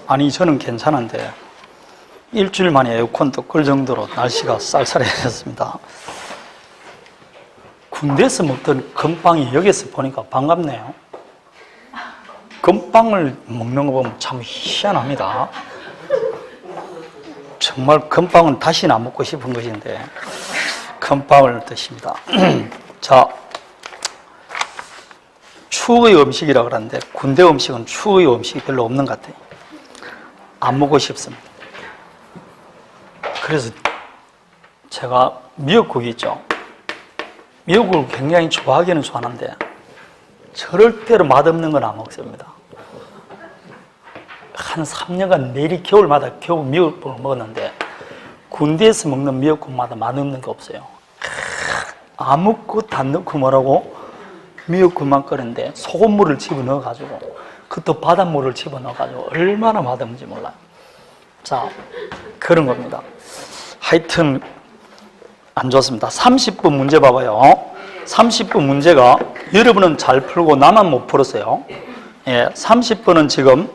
아니 저는 괜찮은데 일주일 만에 에어컨도 끌 정도로 날씨가 쌀쌀해졌습니다. 군대에서 먹던 건빵이 여기서 보니까 반갑네요. 건빵을 먹는 거 보면 참 희한합니다. 정말 건빵은 다시는 안 먹고 싶은 것인데 건빵을 드십니다. 자, 추억의 음식이라 그러는데 군대 음식은 추억의 음식이 별로 없는 것 같아요. 안 먹고 싶습니다. 그래서 제가 미역국이 있죠. 미역국을 굉장히 좋아하기는 좋아하는데 절대로 맛없는 건 안 먹습니다. 한 3년간 매일 겨울마다 겨우 미역국을 먹었는데 군대에서 먹는 미역국마다 맛없는 게 없어요. 아무것도 안 넣고 뭐라고 미역국만 끓는데 소금물을 집어넣어가지고 그것도 바닷물을 집어넣어가지고 얼마나 맛없는지 몰라요. 자, 그런 겁니다. 하여튼 안 좋습니다. 30분 문제 봐봐요. 30분 문제가 여러분은 잘 풀고 나만 못 풀었어요. 예, 30분은 지금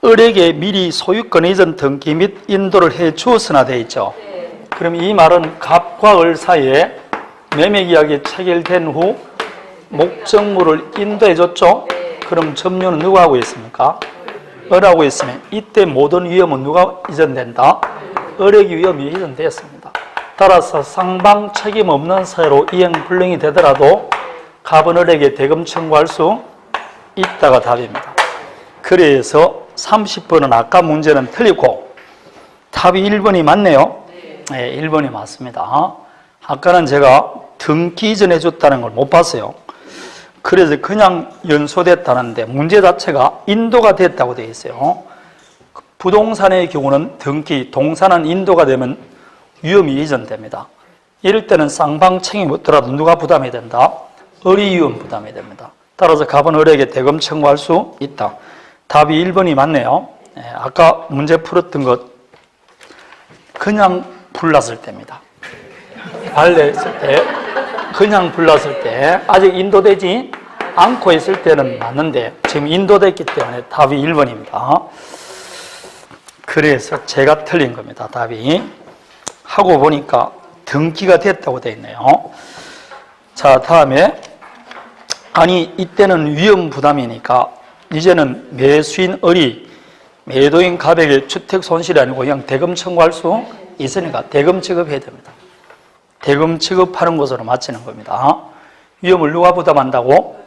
을에게 미리 소유권 이전 등기 및 인도를 해 주었으나 되어 있죠. 그럼 이 말은 갑과 을 사이에 매매계약이 체결된 후 목적물을 인도해 줬죠. 그럼 점유는 누가 하고 있습니까? 을하고 있으면 이때 모든 위험은 누가 이전된다? 을에게 위험이 이전되었습니다. 따라서 쌍방 책임 없는 사유로 이행 불능이 되더라도 갑은 을에게 대금 청구할 수 있다가 답입니다. 그래서 30번은 아까 문제는 틀리고 답이 1번이 맞네요. 네, 1번이 맞습니다. 아까는 제가 등기 이전해 줬다는 걸 못 봤어요. 그래서 그냥 연소됐다는데 문제 자체가 인도가 됐다고 되어 있어요. 부동산의 경우는 등기, 동산은 인도가 되면 위험이 이전됩니다. 이럴 때는 쌍방 책임이 없더라도 누가 부담이 된다? 을이 위험 부담이 됩니다. 따라서 갑은 을에게 대금 청구할 수 있다. 답이 1번이 맞네요. 네, 아까 문제 풀었던 것 그냥 불났을 때입니다. 발레했을 때 그냥 불났을 때 아직 인도되지 않고 있을 때는 맞는데 지금 인도됐기 때문에 답이 1번입니다. 그래서 제가 틀린 겁니다. 답이. 하고 보니까 등기가 됐다고 되어 있네요. 자, 다음에 아니 이때는 위험 부담이니까 이제는 매수인 을이 매도인 갑에게 주택 손실이 아니고 그냥 대금 청구할 수 있으니까 대금 지급해야 됩니다. 대금 지급하는 것으로 마치는 겁니다. 위험을 누가 부담한다고?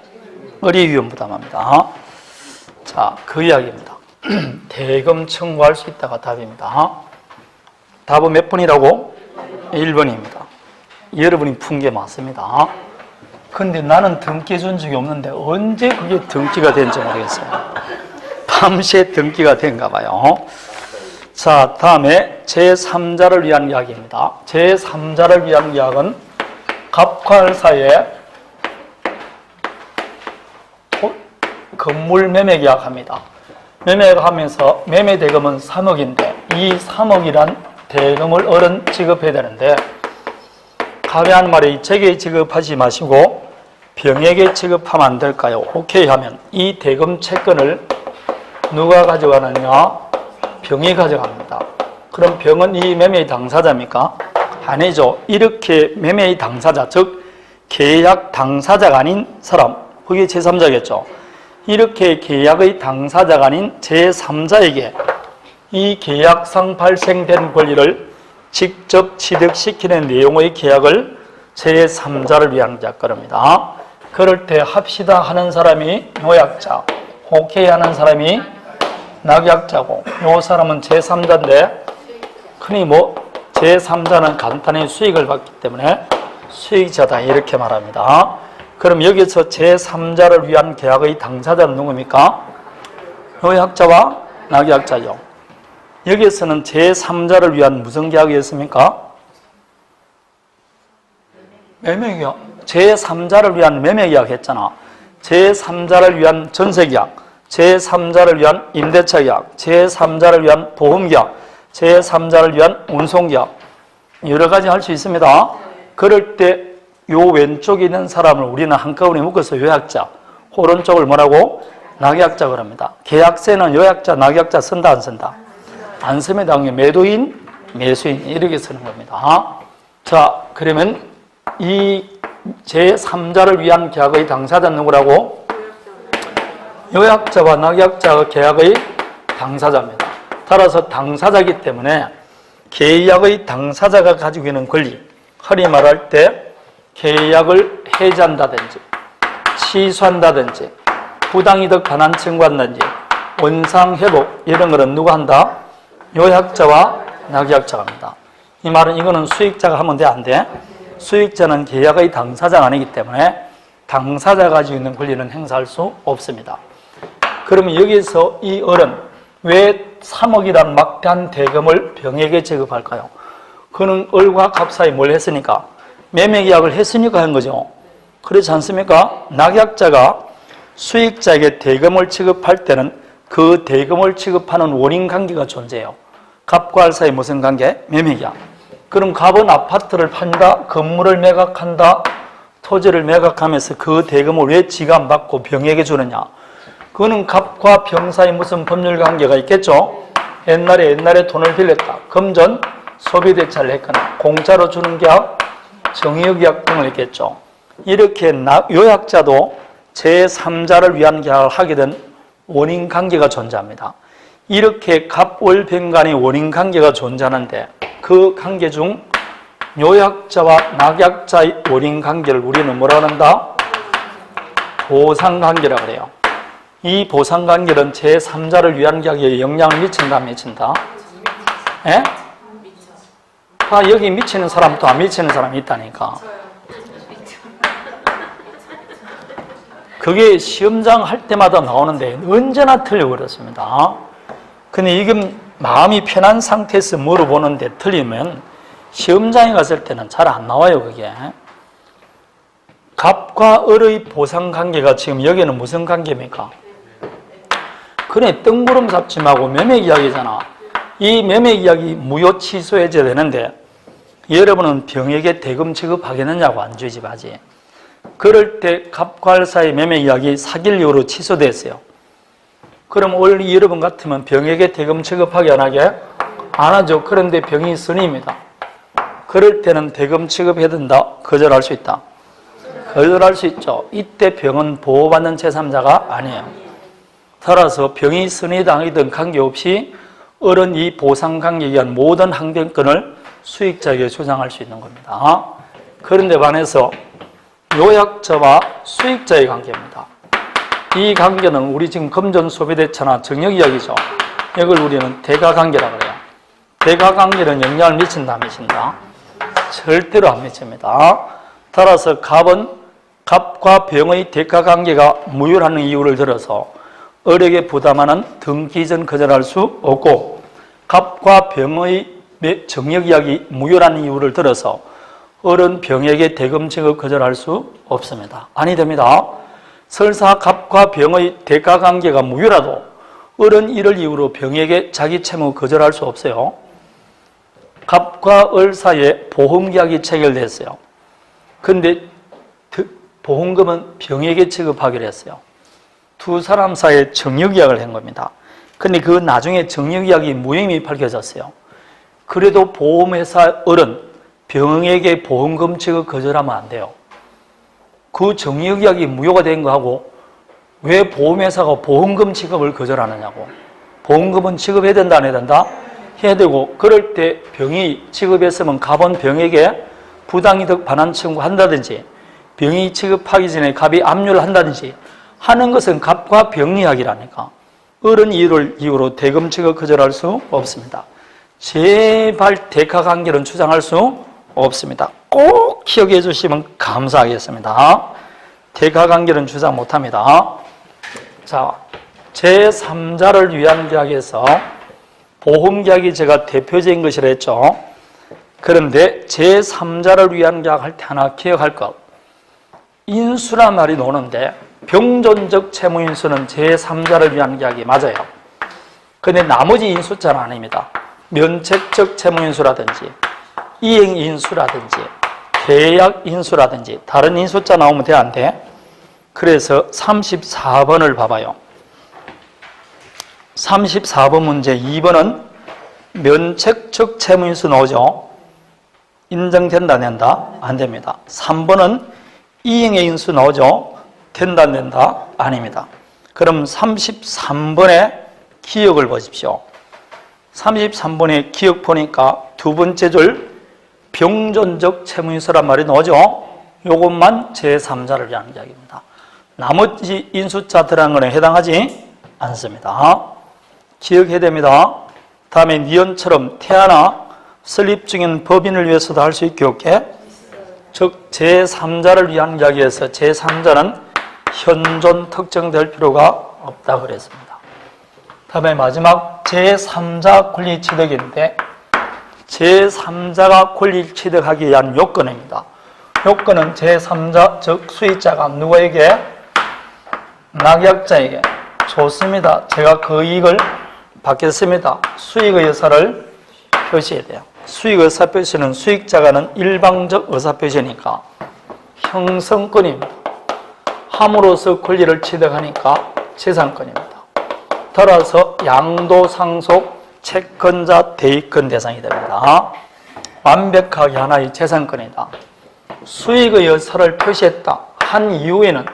을이 위험 부담합니다. 자, 그 이야기입니다. 대금 청구할 수 있다가 답입니다. 답은 몇 번이라고? 1번입니다. 여러분이 푼 게 맞습니다. 근데 나는 등기 준 적이 없는데 언제 그게 등기가 된지 모르겠어요. 밤새 등기가 된가 봐요. 자, 다음에 제3자를 위한 이야기입니다. 제3자를 위한 이야기는 갑과 을 사이에 건물 매매 계약합니다. 매매 계약하면서 매매 대금은 3억인데 이 3억이란 대금을 을은 지급해야 되는데 갑이 한 말이 제게 지급하지 마시고 병에게 지급하면 안 될까요? 오케이 하면 이 대금 채권을 누가 가져가느냐? 병이 가져갑니다. 그럼 병은 이 매매의 당사자입니까? 아니죠. 이렇게 매매의 당사자, 즉 계약 당사자가 아닌 사람, 그게 제3자겠죠. 이렇게 계약의 당사자가 아닌 제3자에게 이 계약상 발생된 권리를 직접 취득시키는 내용의 계약을 제3자를 위한 약관입니다. 그럴 때 합시다 하는 사람이 요약자, 오케이 하는 사람이 낙약자고, 요 사람은 제3자인데 흔히 제3자는 간단히 수익을 받기 때문에 수익자다 이렇게 말합니다. 그럼 여기서 제3자를 위한 계약의 당사자는 누굽니까? 요약자와 낙약자죠. 여기에서는 제3자를 위한 무슨 계약이었습니까? 매매계약. 제3자를 위한 매매계약 했잖아. 제3자를 위한 전세계약, 제3자를 위한 임대차 계약, 제3자를 위한 보험계약, 제3자를 위한 운송계약 여러 가지 할 수 있습니다. 그럴 때 요 왼쪽에 있는 사람을 우리는 한꺼번에 묶어서 요약자, 오른쪽을 뭐라고? 낙약자 그럽니다. 계약세는 요약자, 낙약자 쓴다, 안 쓴다? 안 쓰면 당연히 매도인, 매수인 이렇게 쓰는 겁니다. 자, 그러면 이 제3자를 위한 계약의 당사자는 누구라고? 요약자와 낙약자가 계약의 당사자입니다. 따라서 당사자이기 때문에 계약의 당사자가 가지고 있는 권리, 흔히 말할 때 계약을 해지한다든지 취소한다든지 부당이득 반환 청구한다든지 원상회복 이런 거는 누가 한다? 요약자와 낙약자가 합니다. 이 말은 이거는 수익자가 하면 돼, 안 돼? 수익자는 계약의 당사자가 아니기 때문에 당사자가 가지고 있는 권리는 행사할 수 없습니다. 그러면 여기서 이 을은 왜 3억이란 막대한 대금을 병에게 지급할까요? 그는 을과 갑 사이 뭘 했으니까? 매매계약을 했으니까 한 거죠. 그렇지 않습니까? 낙약자가 수익자에게 대금을 지급할 때는 그 대금을 지급하는 원인관계가 존재해요. 갑과 알 사이 무슨 관계? 매매계약. 그럼 갑은 아파트를 판다, 건물을 매각한다, 토지를 매각하면서 그 대금을 왜 지가 안 받고 병에게 주느냐? 그거는 갑과 병 사이 무슨 법률 관계가 있겠죠? 옛날에 돈을 빌렸다. 금전 소비대차를 했거나 공짜로 주는 계약, 정의계약 등을 했겠죠. 이렇게 요약자도 제3자를 위한 계약을 하게 된 원인관계가 존재합니다. 이렇게 갑월병 간의 원인관계가 존재하는데 그 관계 중 요약자와 낙약자의 원인관계를 우리는 뭐라 한다? 보상관계라고 그래요. 이 보상관계는 제3자를 위한 계약에 영향을 미친다, 안 미친다? 예? 여기 미치는 사람도 안 미치는 사람이 있다니까. 그게 시험장 할 때마다 나오는데 언제나 틀리고 그렇습니다. 근데 이게 마음이 편한 상태에서 물어보는데 틀리면 시험장에 갔을 때는 잘 안 나와요, 그게. 갑과 을의 보상관계가 지금 여기는 무슨 관계입니까? 그래, 뜬구름 잡지 말고 매매계약이잖아. 이 매매계약이 무효 취소해줘야 되는데 여러분은 병에게 대금 지급하겠느냐고 안 주지 마지. 그럴 때 갑과 알 사이 매매계약이 사기일 이후로 취소됐어요. 그럼 원래 여러분 같으면 병에게 대금 지급하게 안 하게? 안 하죠. 그런데 병이 스님입니다. 그럴 때는 대금 지급해야 된다. 거절할 수 있다. 거절할 수 있죠. 이때 병은 보호받는 제3자가 아니에요. 따라서 병이 스니 당이든 관계없이 을은 이 보상관계에 의한 모든 항변권을 수익자에게 주장할 수 있는 겁니다. 그런데 반해서 요약자와 수익자의 관계입니다. 이 관계는 우리 지금 금전 소비대차나 정역이야기죠. 이걸 우리는 대가관계라고 해요. 대가관계는 영향을 미친다, 안 미친다? 절대로 안 미칩니다. 따라서 갑과 병의 대가관계가 무효라는 이유를 들어서 을에게 부담하는 등기이전 거절할 수 없고, 갑과 병의 정역이야기 무효라는 이유를 들어서 을은 병에게 대금 지급 거절할 수 없습니다. 아니 됩니다. 설사 갑과 병의 대가관계가 무효라도 을은 이를 이유로 병에게 자기 채무 거절할 수 없어요. 갑과 을 사이에 보험계약이 체결됐어요. 그런데 보험금은 병에게 지급하기로 했어요. 두 사람 사이에 정역계약을 한 겁니다. 그런데 그 나중에 정역계약이 무혐의 밝혀졌어요. 그래도 보험회사 을은 병에게 보험금 지급 거절하면 안 돼요. 그 정역계약이 무효가 된 거하고 왜 보험회사가 보험금 지급을 거절하느냐고. 보험금은 지급해야 된다, 안 해야 된다? 해야 되고, 그럴 때 병이 지급했으면 갑은 병에게 부당이득 반환 청구한다든지 병이 지급하기 전에 갑이 압류를 한다든지 하는 것은 갑과 병 이야기라니까. 을은 이를 이유로 대금 지급 거절할 수 없습니다. 제발 대가관계는 주장할 수 없습니다. 꼭 기억해 주시면 감사하겠습니다. 대가관계는 주장 못합니다. 자, 제3자를 위한 계약에서 보험계약이 제가 대표적인 것이라 했죠. 그런데 제3자를 위한 계약할 때 하나 기억할 것. 인수란 말이 나오는데 병존적 채무인수는 제3자를 위한 계약이 맞아요. 그런데 나머지 인수자는 아닙니다. 면책적 채무인수라든지 이행인수라든지 계약인수라든지 다른 인수자 나오면 돼, 안 돼? 그래서 34번을 봐봐요. 34번 문제 2번은 면책적 채무인수 나오죠. 인정된다 안 된다? 안 됩니다. 3번은 이행의 인수 나오죠. 된다 안 된다? 아닙니다. 그럼 33번의 기억을 보십시오. 33번의 기억 보니까 두 번째 줄 병존적 채무인수란 말이 나오죠. 이것만 제3자를 위한 이야기입니다. 나머지 인수자 들어간 거는 해당하지 않습니다. 기억해야 됩니다. 다음에 니은처럼 태아나 설립 중인 법인을 위해서도 할 수 있게 없게, 즉 제3자를 위한 이야기에서 제3자는 현존 특정될 필요가 없다 그랬습니다. 다음에 마지막 제3자 권리 취득인데, 제3자가 권리 취득하기 위한 요건입니다. 요건은 제3자, 즉 수익자가 누구에게? 낙약자에게. 좋습니다. 제가 그 이익을 받겠습니다. 수익의 의사를 표시해야 돼요. 수익 의사 표시는 수익자가 하는 일방적 의사 표시니까 형성권입니다. 함으로써 권리를 취득하니까 재산권입니다. 따라서 양도상속 채권자 대입권 대상이 됩니다. 완벽하게 하나의 재산권이다. 수익의 의사를 표시했다 한 이후에는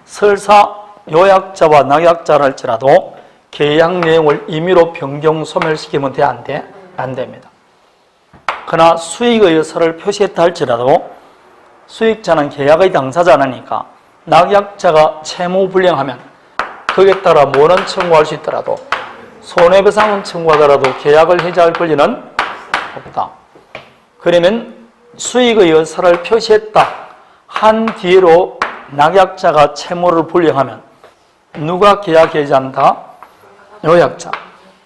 설사 요약자와 낙약자라 할지라도 계약 내용을 임의로 변경 소멸시키면 돼? 안 돼? 안 됩니다. 그러나 수익의 의사를 표시했다 할지라도 수익자는 계약의 당사자라니까 낙약자가 채무불량하면 거기에 따라 뭐는 청구할 수 있더라도 손해배상은 청구하더라도 계약을 해지할 권리는 없다. 그러면 수익의 의사를 표시했다 한 뒤로 낙약자가 채무를 불량하면 누가 계약 해지한다? 요약자.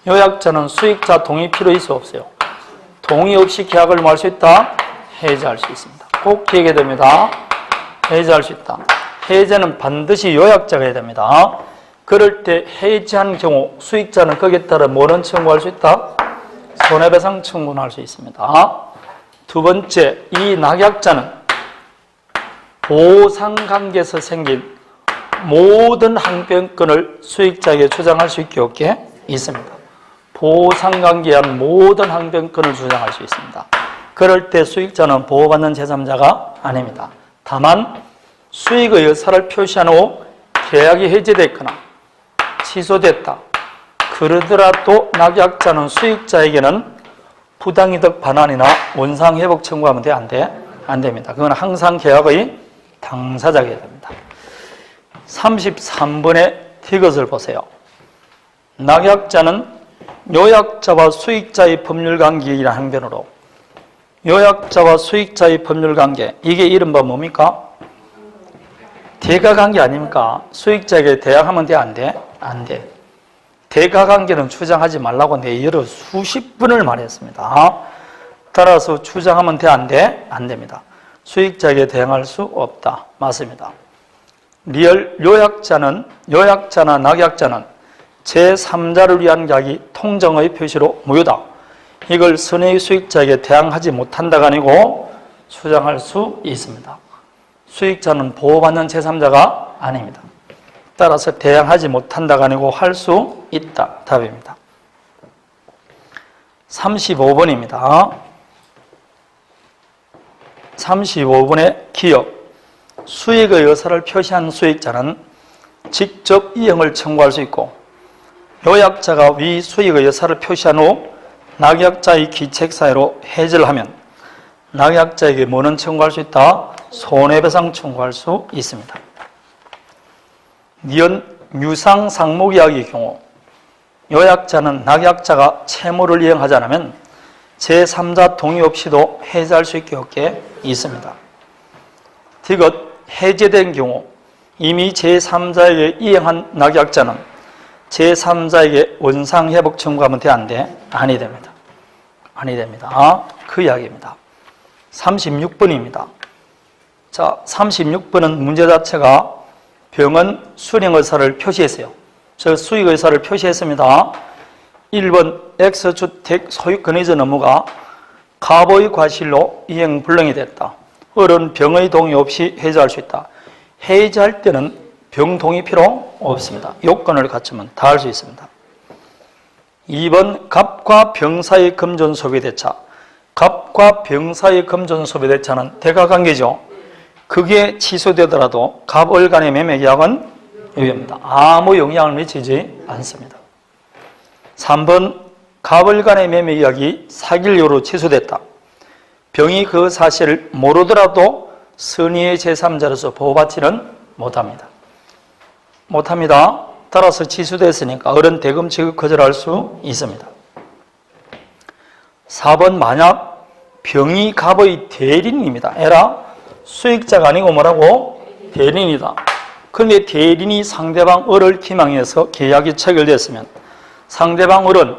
요약자는 수익자 동의 필요 있어 없어요? 동의 없이 계약을 뭐 할 수 있다? 해지할 수 있습니다. 꼭 기억해야 됩니다. 해지할 수 있다. 해지는 반드시 요약자가 해야 됩니다. 그럴 때 해지한 경우 수익자는 거기에 따라 뭐는 청구할 수 있다? 손해배상 청구는 할 수 있습니다. 두 번째, 이 낙약자는 보상관계에서 생긴 모든 항변권을 수익자에게 주장할 수 있게 없게 있습니다. 보상관계에 한 모든 항변권을 주장할 수 있습니다. 그럴 때 수익자는 보호받는 제3자가 아닙니다. 다만 수익의 의사를 표시한 후 계약이 해지됐거나 취소됐다 그러더라도 낙약자는 수익자에게는 부당이득 반환이나 원상회복 청구하면 돼? 안 돼? 안 됩니다. 그건 항상 계약의 당사자가 됩니다. 33번의 이것을 보세요. 낙약자는 요약자와 수익자의 법률관계이라는 항변으로 요약자와 수익자의 법률관계, 이게 이른바 뭡니까? 대가관계 아닙니까? 수익자에게 대항하면 돼? 안 돼? 안 돼. 대가관계는 주장하지 말라고 내 여러 수십 번을 말했습니다. 따라서 주장하면 돼? 안 돼? 안 됩니다. 수익자에게 대항할 수 없다. 맞습니다. 리얼 요약자나 낙약자는 제3자를 위한 계약이 통정의 표시로 무효다. 이걸 선의 수익자에게 대항하지 못한다가 아니고 주장할 수 있습니다. 수익자는 보호받는 제3자가 아닙니다. 따라서 대항하지 못한다가 아니고 할 수 있다. 답입니다. 35번입니다. 35번의 기억. 수익의 의사를 표시한 수익자는 직접 이행을 청구할 수 있고 요약자가 위 수익의 의사를 표시한 후 낙약자의 기책사유로 해지를 하면 낙약자에게 뭐는 청구할 수 있다? 손해배상 청구할 수 있습니다. 니은 유상상목이야기의 경우 요약자는 낙약자가 채무를 이행하지 않으면 제3자 동의 없이도 해지할 수 있게 없게 있습니다. 디귿 해제된 경우 이미 제3자에게 이행한 낙약자는 제3자에게 원상회복 청구하면 돼? 안 돼? 아니 됩니다. 아니 됩니다. 그 이야기입니다. 36번입니다. 자, 36번은 문제 자체가 병은 수령의사를 표시했어요. 즉 수익의사를 표시했습니다. 1번 X주택 소유권이전 의무가 갑의 과실로 이행 불능이 됐다. 을은 병의 동의 없이 해지할 수 있다. 해지할 때는 병 동의 필요 없습니다. 요건을 갖추면 다 할 수 있습니다. 2번 갑과 병 사이의 금전 소비 대차. 갑과 병 사이의 금전 소비 대차는 대가관계죠. 그게 취소되더라도 갑을 간의 매매 계약은 유효입니다. 아무 영향을 미치지 않습니다. 3번 갑을 간의 매매 계약이 사기일요로 취소됐다. 병이 그 사실을 모르더라도 선의의 제3자로서 보호받지는 못합니다. 따라서 취소됐으니까 어른 대금 지급 거절할 수 있습니다. 4번 만약 병이 갑의 대리인입니다. 에라 수익자가 아니고 뭐라고? 대리인이다. 그런데 대리인이 상대방 을을 기망해서 계약이 체결됐으면 상대방 을은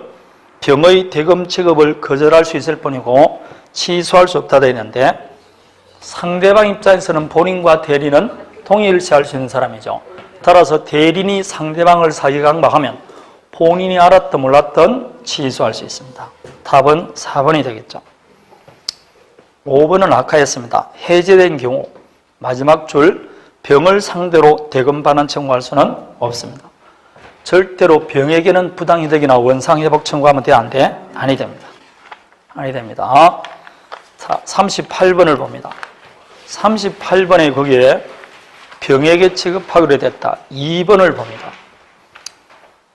병의 대금 지급을 거절할 수 있을 뿐이고 취소할 수 없다 되어 있는데 상대방 입장에서는 본인과 대리인은 동일시할 수 있는 사람이죠. 따라서 대리인이 상대방을 사기강박하면 본인이 알았든 몰랐든 취소할 수 있습니다. 답은 4번이 되겠죠. 5번은 아까 했습니다. 해제된 경우 마지막 줄 병을 상대로 대금 반환 청구할 수는 없습니다. 절대로 병에게는 부당이득이나 원상회복 청구하면 돼? 안 돼? 아니 됩니다. 아니 됩니다. 자, 38번을 봅니다. 38번에 거기에 병에게 취급하기로 됐다. 2번을 봅니다.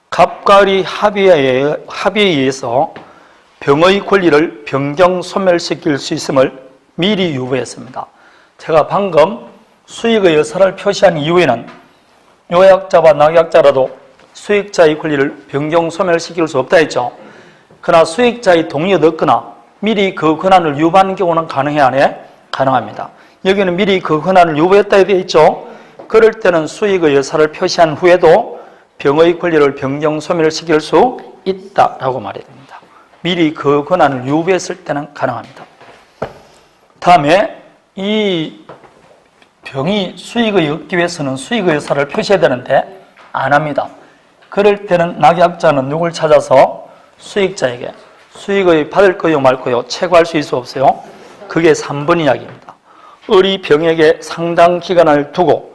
갑과 을이 합의에 의해서 병의 권리를 변경 소멸시킬 수 있음을 미리 유보했습니다. 제가 방금 수익의 여사를 표시한 이후에는 요약자와 낙약자라도 수익자의 권리를 변경 소멸시킬 수 없다 했죠. 그러나 수익자의 동의를 얻거나 미리 그 권한을 유보하는 경우는 가능해 안 해? 가능합니다. 여기는 미리 그 권한을 유보했다 되어 있죠. 그럴 때는 수익의 여사를 표시한 후에도 병의 권리를 변경 소멸시킬 수 있다라고 말해야 됩니다. 미리 그 권한을 유보했을 때는 가능합니다. 다음에 이 병이 수익을 얻기 위해서는 수익의 여사를 표시해야 되는데 안 합니다. 그럴 때는 낙약자는 누굴 찾아서 수익자에게 수익의 받을 거요 말 거요 채굴할 수 있어 없어요? 그게 3번 이야기입니다. 을이 병에게 상당 기간을 두고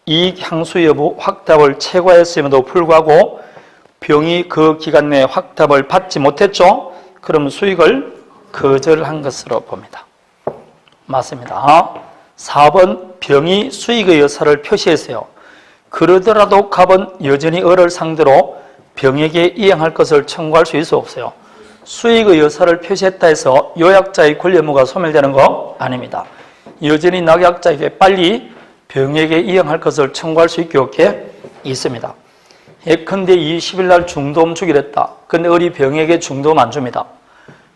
이익 향수 여부 확답을 채굴했음에도 불구하고 병이 그 기간 내에 확답을 받지 못했죠? 그럼 수익을 거절한 것으로 봅니다. 맞습니다. 4번 병이 수익의 여사를 표시했어요. 그러더라도 갑은 여전히 을을 상대로 병에게 이행할 것을 청구할 수 있어 없어요? 수익의 여사를 표시했다 해서 요약자의 권리 의무가 소멸되는 거 아닙니다. 여전히 낙약자에게 빨리 병에게 이행할 것을 청구할 수 있게 없게 있습니다. 예컨대 20일 날 중도금 주기로 했다. 근데 을이 병에게 중도금 안 줍니다.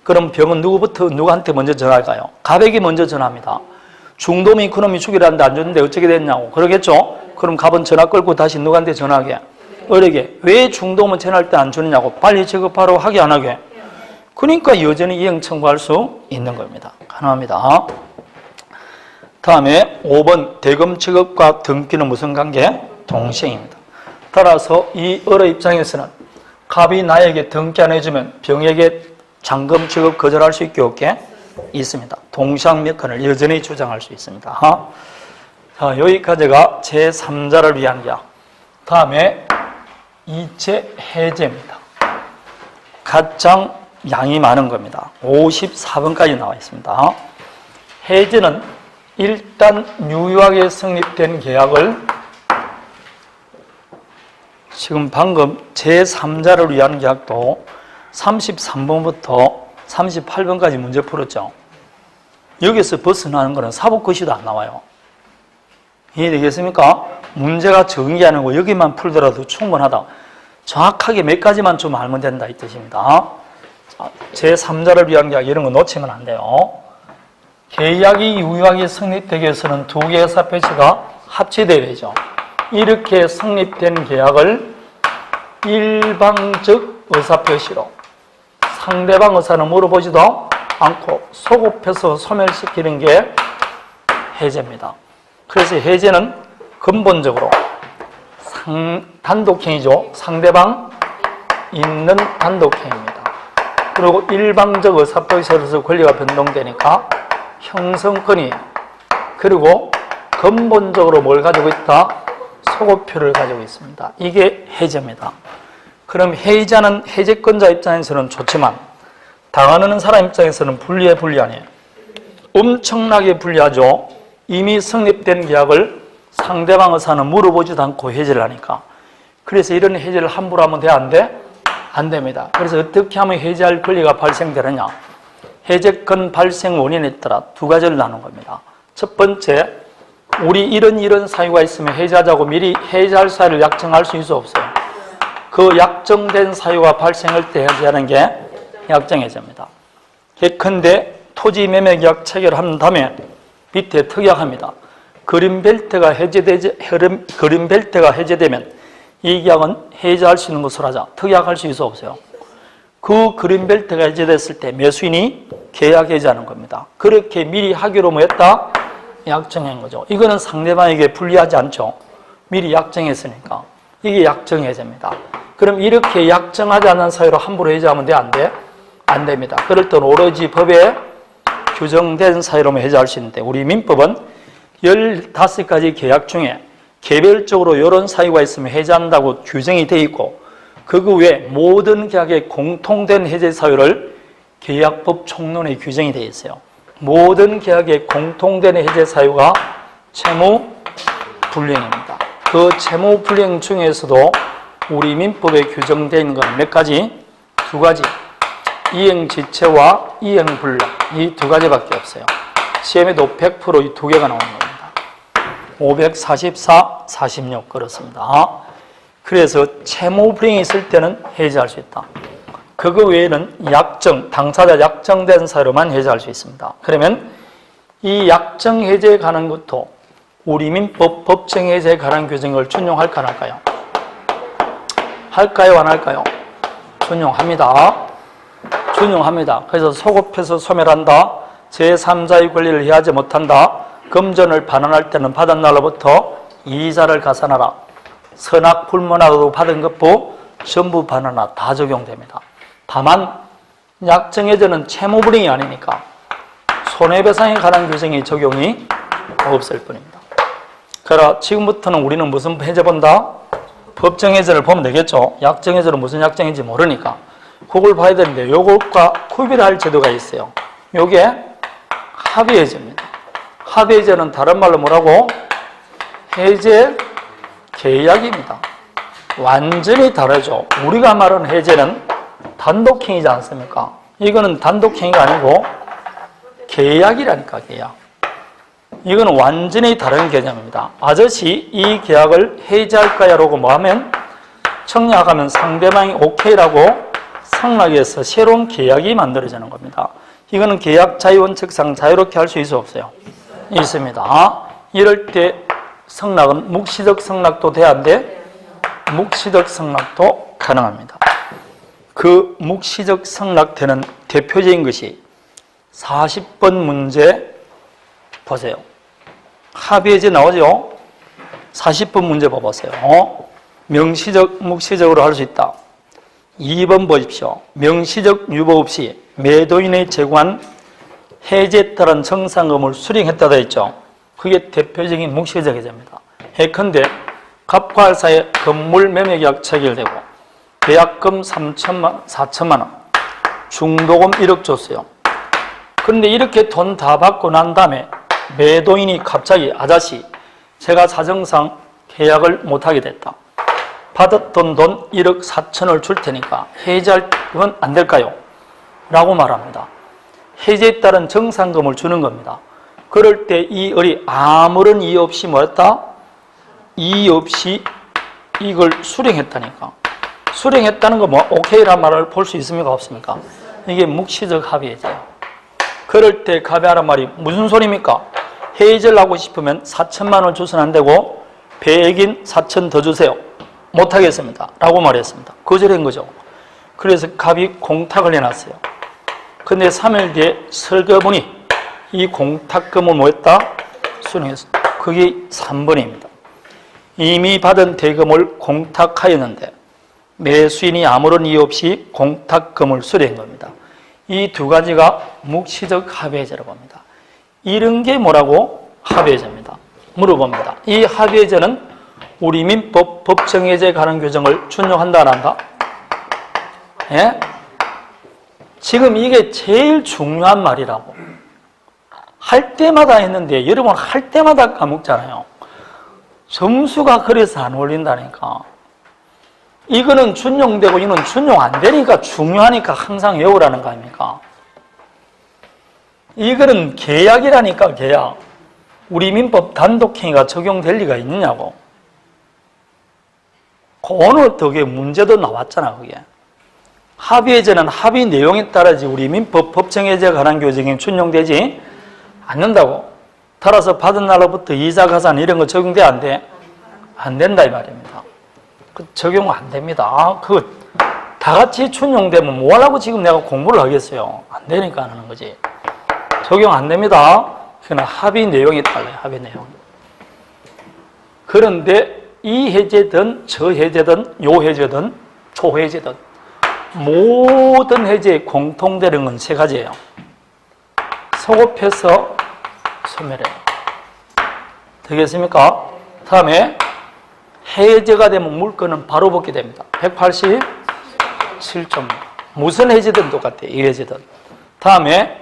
그럼 병은 누구한테 먼저 전화할까요? 갑에게 먼저 전화합니다. 중도금이 그놈이 주기로 하는데 안 줬는데 어떻게 됐냐고 그러겠죠? 그럼 갑은 전화 끌고 다시 누구한테 전화하게? 을에게. 왜 중도금은 전화할 때 안 주느냐고 빨리 지급하라고 하게 안 하게? 그러니까 여전히 이행 청구할 수 있는 겁니다. 가능합니다. 다음에 5번 대금 지급과 등기는 무슨 관계? 동시행입니다. 따라서 이 을의 입장에서는 갑이 나에게 등기 안 해주면 병에게 잔금 지급 거절할 수 있게 없게 있습니다. 동시항력권을 여전히 주장할 수 있습니다. 자, 여기까지가 제3자를 위한 계약. 다음에 이체 해제입니다. 가장 양이 많은 겁니다. 54번까지 나와 있습니다. 해제는 일단 유효하게 성립된 계약을 지금 방금 제3자를 위한 계약도 33번부터 38번까지 문제 풀었죠. 여기서 벗어나는 거는 사법고시도 안 나와요. 이해되겠습니까? 문제가 적은 게 아니고 여기만 풀더라도 충분하다. 정확하게 몇 가지만 좀 알면 된다 이 뜻입니다. 제3자를 위한 계약 이런 거 놓치면 안 돼요. 계약이 유효하게 성립되기 위해서는 두 개의 의사표시가 합치돼야 되죠. 이렇게 성립된 계약을 일방적 의사표시로 상대방 의사는 물어보지도 않고 소급해서 소멸시키는 게 해제입니다. 그래서 해제는 근본적으로 단독행위죠. 상대방 있는 단독행위입니다. 그리고 일방적 의사표시로서 권리가 변동되니까 형성권이 그리고 근본적으로 뭘 가지고 있다? 소급표를 가지고 있습니다. 이게 해제입니다. 그럼 해지자는 해제권자 입장에서는 좋지만 당하는 사람 입장에서는 불리아니에요. 엄청나게 불리하죠. 이미 성립된 계약을 상대방 의사는 물어보지도 않고 해지를 하니까. 그래서 이런 해지를 함부로 하면 돼? 안 돼? 안 됩니다. 그래서 어떻게 하면 해지할 권리가 발생되느냐? 해제권 발생 원인에 따라 두 가지를 나눈 겁니다. 첫 번째, 우리 이런 사유가 있으면 해지하자고 미리 해지할 사유를 약정할 수 있어 없어요? 그 약정된 사유가 발생할 때 해지하는 게 약정해제입니다. 예컨대 토지 매매 계약 체결한 다음에 밑에 특약합니다. 그린벨트가 해제되면 이 계약은 해지할 수 있는 것으로 하자. 특약할 수 있어 없어요? 그 그린벨트가 해제됐을 때 매수인이 계약 해지하는 겁니다. 그렇게 미리 하기로 뭐 했다? 약정한 거죠. 이거는 상대방에게 불리하지 않죠. 미리 약정했으니까. 이게 약정해제입니다. 그럼 이렇게 약정하지 않은 사유로 함부로 해지하면 돼? 안 돼? 안 됩니다. 그럴 때는 오로지 법에 규정된 사유로만 해지할 수 있는데 우리 민법은 15가지 계약 중에 개별적으로 이런 사유가 있으면 해지한다고 규정이 되어 있고 그 외에 모든 계약에 공통된 해제 사유를 계약법 총론에 규정이 되어 있어요. 모든 계약에 공통된 해제 사유가 채무불이행입니다. 그 채무불이행 중에서도 우리 민법에 규정되어 있는 건 몇 가지? 두 가지. 이행지체와 이행불능 이 두 가지밖에 없어요. 시험에도 100% 이 두 개가 나오는 겁니다. 544, 46 그렇습니다. 그래서 채무불이행이 있을 때는 해지할 수 있다. 그거 외에는 당사자 약정된 사유로만 해지할 수 있습니다. 그러면 이 약정 해제에 관한 것도 우리 민법 법정 해제에 관한 규정을 준용할까 안 할까요? 할까요 안 할까요? 준용합니다. 준용합니다. 그래서 소급해서 소멸한다. 제3자의 권리를 해하지 못한다. 금전을 반환할 때는 받은 날로부터 이자를 가산하라. 선악 불문하고 받은 것부 전부 반환하라. 다 적용됩니다. 다만 약정해제는 채무불이행이 아니니까 손해배상에 관한 규정이 적용이 없을 뿐입니다. 그러나 지금부터는 우리는 무슨 해제 본다? 법정해제를 보면 되겠죠. 약정해제는 무슨 약정인지 모르니까 그걸 봐야 되는데 요것과 구별할 제도가 있어요. 요게 합의해제입니다. 합의해제는 다른 말로 뭐라고? 해제 계약입니다. 완전히 다르죠. 우리가 말하는 해제는 단독행위지 않습니까? 이거는 단독행위가 아니고 계약이라니까, 계약. 이거는 완전히 다른 개념입니다. 아저씨 이 계약을 해지할까요? 라고 뭐 하면 청약하면 상대방이 오케이라고 상락해서 새로운 계약이 만들어지는 겁니다. 이거는 계약 자유원칙상 자유롭게 할 수 있어 없어요? 있습니다. 이럴 때 상락은 묵시적 상락도 돼야 안 돼? 묵시적 상락도 가능합니다. 그 묵시적 상락되는 대표적인 것이 40번 문제 보세요. 합의해제 나오죠? 40번 문제 봐보세요. 명시적, 묵시적으로 할 수 있다. 2번 보십시오. 명시적 유보 없이 매도인의 제공한 해제에 따른 정상금을 수령했다 되어 있죠. 그게 대표적인 묵시적 해제입니다. 예컨대 갑과 할 사이에 건물 매매계약 체결되고 계약금 4천만 원, 중도금 1억 줬어요. 그런데 이렇게 돈 다 받고 난 다음에 매도인이 갑자기 아저씨 제가 사정상 계약을 못하게 됐다. 받았던 돈 1억 4천을 줄 테니까 해지할 건 안 될까요? 라고 말합니다. 해지에 따른 정상금을 주는 겁니다. 그럴 때 이 을이 아무런 이의 없이 뭐였다? 이의 없이 이걸 수령했다니까. 수령했다는 거 뭐 오케이란 말을 볼 수 있습니까? 없습니까? 이게 묵시적 합의해제예요. 그럴 때 갑이 하란 말이 무슨 소리입니까? 해지를 하고 싶으면 4천만 원 주서는 안 되고 배액인 4천 더 주세요. 못하겠습니다. 라고 말했습니다. 거절한 거죠. 그래서 갑이 공탁을 해놨어요. 근데 3일 뒤에 설거분이 이 공탁금을 뭐 했다? 수령했습니다. 그게 3번입니다. 이미 받은 대금을 공탁하였는데 매수인이 아무런 이유 없이 공탁금을 수령한 겁니다. 이 두 가지가 묵시적 합의해제라고 합니다. 이런 게 뭐라고? 합의해제입니다. 물어봅니다. 이 합의해제는 우리 민법 법정해제에 관한 규정을 준용한다 안 한다? 예? 지금 이게 제일 중요한 말이라고. 할 때마다 했는데 여러분 할 때마다 까먹잖아요. 점수가 그래서 안 올린다니까. 이거는 준용되고 이거는 준용 안 되니까 중요하니까 항상 외우라는 거 아닙니까? 이거는 계약이라니까, 계약. 우리 민법 단독행위가 적용될 리가 있느냐고. 오늘 그게 문제도 나왔잖아, 그게. 합의해제는 합의 내용에 따라지 우리 민법 법정해제에 관한 규정이 준용되지 않는다고. 따라서 받은 날로부터 이자, 가산 이런 거 적용돼, 안 돼? 안 된다 이 말입니다. 적용 안 됩니다. 다 같이 준용되면 뭐 하려고 지금 내가 공부를 하겠어요? 안 되니까 하는 거지. 적용 안 됩니다. 그러나 합의 내용이 달라요. 합의 내용. 그런데 이 해제든 저 해제든 요 해제든 초 해제든 모든 해제에 공통되는 건 세 가지예요. 소급해서 소멸해요. 되겠습니까? 다음에 해제가 되면 물건은 바로 벗게 됩니다. 187점. 무슨 해제든 똑같아요. 이 해제든. 다음에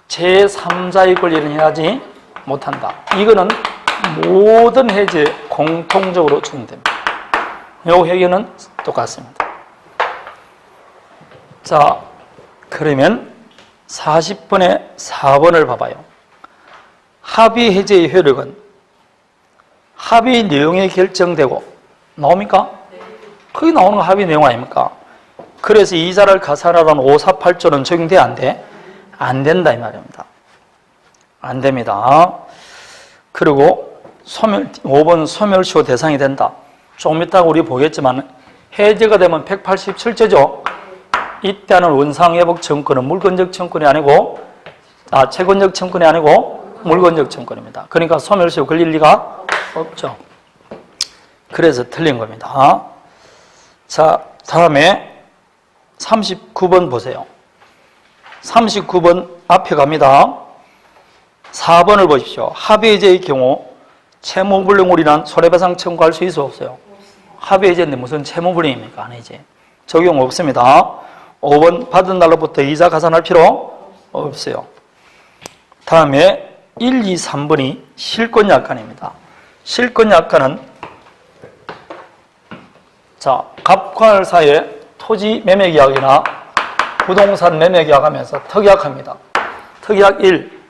제3자의 권리는 하지 못한다. 이거는 모든 해제에 공통적으로 적용됩니다. 이 해결은 똑같습니다. 자, 그러면 40번에 4번을 봐봐요. 합의 해제의 효력은 합의 내용에 결정되고 나옵니까? 거기 나오는 거 합의 내용 아닙니까? 그래서 이자를 가산하라는 548조는 적용돼 안 돼? 안 된다 이 말입니다. 안 됩니다. 그리고 5번 소멸시효 대상이 된다. 조금 이따가 우리 보겠지만 해제가 되면 187조죠. 이때는 원상회복 청구는 물건적 청구이 아니고 채권적 청구이 아니고 물건적 청구입니다. 그러니까 소멸시효 걸릴 리가 없죠. 그래서 틀린 겁니다. 자, 다음에 39번 보세요. 39번 앞에 갑니다. 4번을 보십시오. 합의해제의 경우 채무불능으로 인한 손해배상 청구할 수 있어 없어요? 합의해제인데 무슨 채무불능입니까? 아니지. 적용 없습니다. 5번 받은 날로부터 이자 가산할 필요 없어요. 다음에 1, 2, 3번이 실권약관입니다. 실권약관은 자, 갑과을 사이에 토지 매매계약이나 부동산 매매계약 하면서 특약합니다. 특약 1.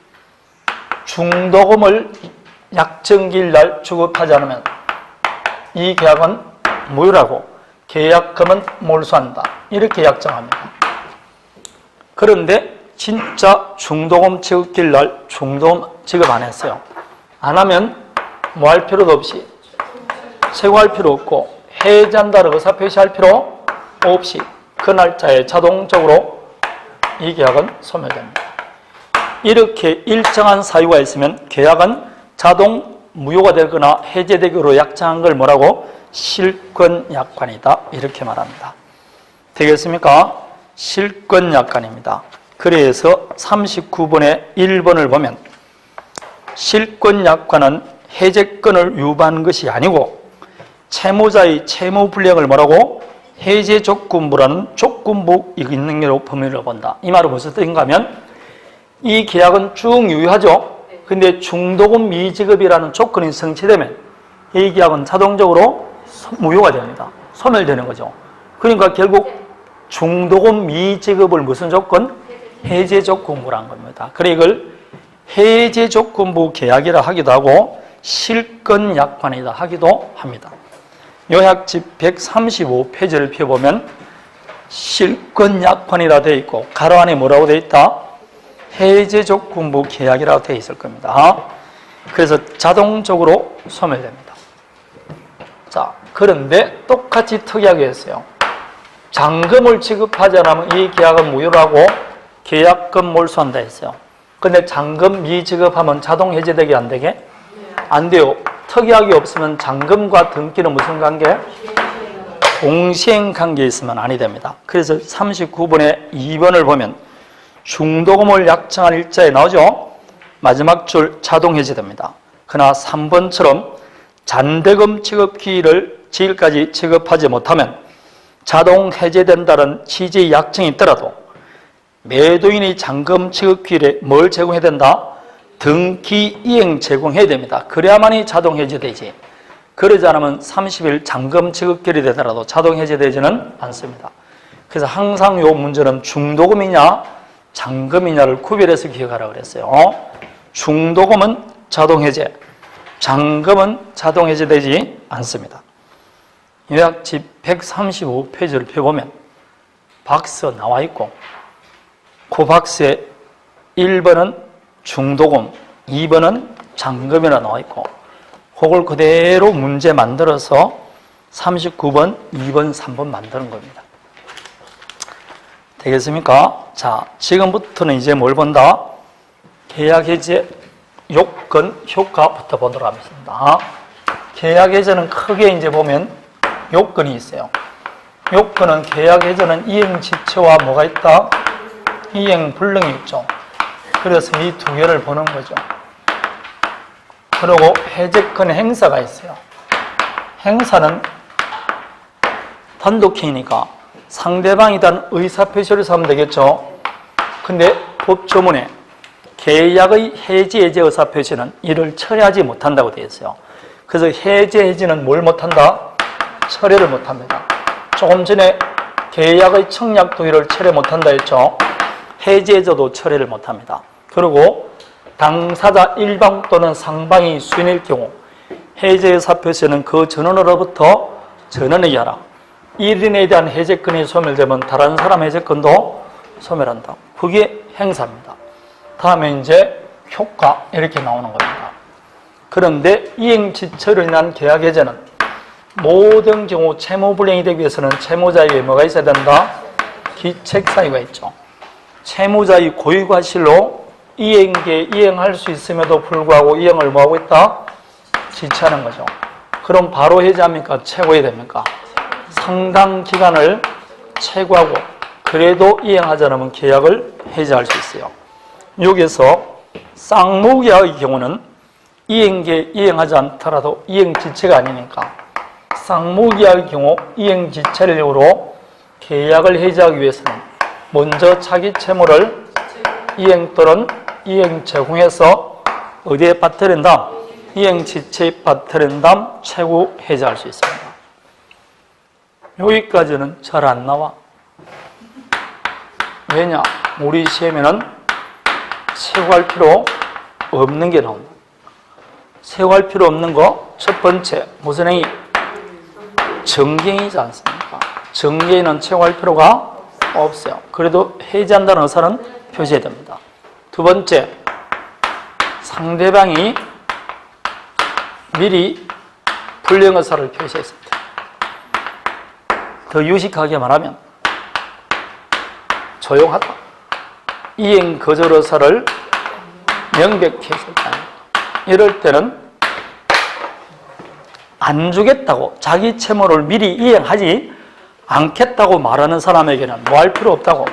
중도금을 약정기일 날 주급하지 않으면 이 계약은 무효라고 계약금은 몰수한다. 이렇게 약정합니다. 그런데 진짜 중도금 지급기일 날 중도금 지급 안 했어요. 안 하면 뭐 할 필요도 없이 최고할 필요 없고 해제한다고 의사 표시할 필요 없이 그 날짜에 자동적으로 이 계약은 소멸됩니다. 이렇게 일정한 사유가 있으면 계약은 자동 무효가 되거나 해제되기로 약정한 걸 뭐라고? 실권약관이다. 이렇게 말합니다. 되겠습니까? 실권약관입니다. 그래서 39번의 1번을 보면 실권약관은 해제권을 유보한 것이 아니고 채무자의 채무불이행을 뭐라고? 해제조건부라는 조건부 능력으로 범위를 본다. 이 말은 무슨 뜻인가 하면 이 계약은 쭉 유효하죠. 근데 중도금 미지급이라는 조건이 성취되면 이 계약은 자동적으로 무효가 됩니다. 소멸되는 거죠. 그러니까 결국 중도금 미지급을 무슨 조건? 해제조건부라는 겁니다. 그래 이걸 해제조건부 계약이라 하기도 하고 실권약관이다 하기도 합니다. 요약집 135페이지를 펴보면 실권약관이라 되어 있고 가로 안에 뭐라고 되어 있다? 해제조건부 계약이라고 되어 있을 겁니다. 그래서 자동적으로 소멸됩니다. 자, 그런데 똑같이 특이하게 했어요. 잔금을 지급하지 않으면 이 계약은 무효라고 계약금 몰수한다 했어요. 근데 잔금 미지급하면 자동 해제되게 안 되게? 안 돼요. 특이하게 없으면 잔금과 등기는 무슨 관계? 동시행 관계에 있으면 아니 됩니다. 그래서 39번에 2번을 보면 중도금을 약정한 일자에 나오죠. 마지막 줄 자동 해제됩니다. 그러나 3번처럼 잔대금 지급 기일을 지일까지 지급하지 못하면 자동 해제된다는 취지의 약정이 있더라도 매도인이 잔금 지급기일에 뭘 제공해야 된다? 등기 이행 제공해야 됩니다. 그래야만이 자동 해제되지. 그러지 않으면 30일 잔금 지급기일이 되더라도 자동 해제되지는 않습니다. 그래서 항상 이 문제는 중도금이냐 잔금이냐를 구별해서 기억하라고 그랬어요. 중도금은 자동 해제, 잔금은 자동 해제되지 않습니다. 요약집 135페이지를 펴보면 박스 나와 있고 그 박스에 1번은 중도금, 2번은 잔금이라 나와 있고 그걸 그대로 문제 만들어서 39번, 2번, 3번 만드는 겁니다. 되겠습니까? 자, 지금부터는 이제 뭘 본다? 계약 해제 요건 효과부터 보도록 하겠습니다. 계약 해제는 크게 이제 보면 요건이 있어요. 요건은 계약 해제는 이행 지체와 뭐가 있다? 이행 불능이 있죠. 그래서 이 두 개를 보는 거죠. 그리고 해제권 행사가 있어요. 행사는 단독행위니까 상대방이 단 의사표시를 하면 되겠죠. 근데 법조문에 계약의 해제 의사표시는 이를 처리하지 못한다고 되어 있어요. 그래서 해제는 뭘 못한다? 처리를 못합니다. 조금 전에 계약의 청약 도의를 처리 못한다 했죠. 해제도 처리를 못합니다. 그리고 당사자 일방 또는 상방이 수인일 경우 해제 의사표시는 그 전원으로부터 전원에게 하라. 1인에 대한 해제권이 소멸되면 다른 사람 해제권도 소멸한다. 그게 행사입니다. 다음에 이제 효과 이렇게 나오는 겁니다. 그런데 이행지처로 인한 계약 해제는 모든 경우 채무불이행이 되기 위해서는 채무자에게 뭐가 있어야 된다? 기책사유가 있죠. 채무자의 고의과실로 이행할 수 있음에도 불구하고 이행을 뭐하고 있다? 지체하는 거죠. 그럼 바로 해제합니까? 최고해야 됩니까? 상당 기간을 최고하고 그래도 이행하지 않으면 계약을 해제할 수 있어요. 여기서 쌍무계약의 경우는 이행하지 않더라도 이행지체가 아니니까 쌍무계약의 경우 이행지체를 이유로 계약을 해제하기 위해서는 먼저 자기 채무를 이행 또는 이행 제공해서 어디에 빠뜨린다? 이행지체에 빠뜨린 다음 최고 해제할 수 있습니다. 여기까지는 잘 안 나와. 왜냐? 우리 시험에는 최고할 필요 없는 게 나온다. 최고할 필요 없는 거 첫 번째 무슨 행위? 정경이지 않습니까? 정경이는 최고할 필요가 없어요. 그래도 해제한다는 의사는 표시해야 됩니다. 두 번째, 상대방이 미리 불령 의사를 표시했습니다. 더 유식하게 말하면 조용하다. 이행 거절 의사를 명백히 했었다. 이럴 때는 안 주겠다고 자기 채무를 미리 이행하지 않겠다고 말하는 사람에게는 뭐 할 필요 없다고?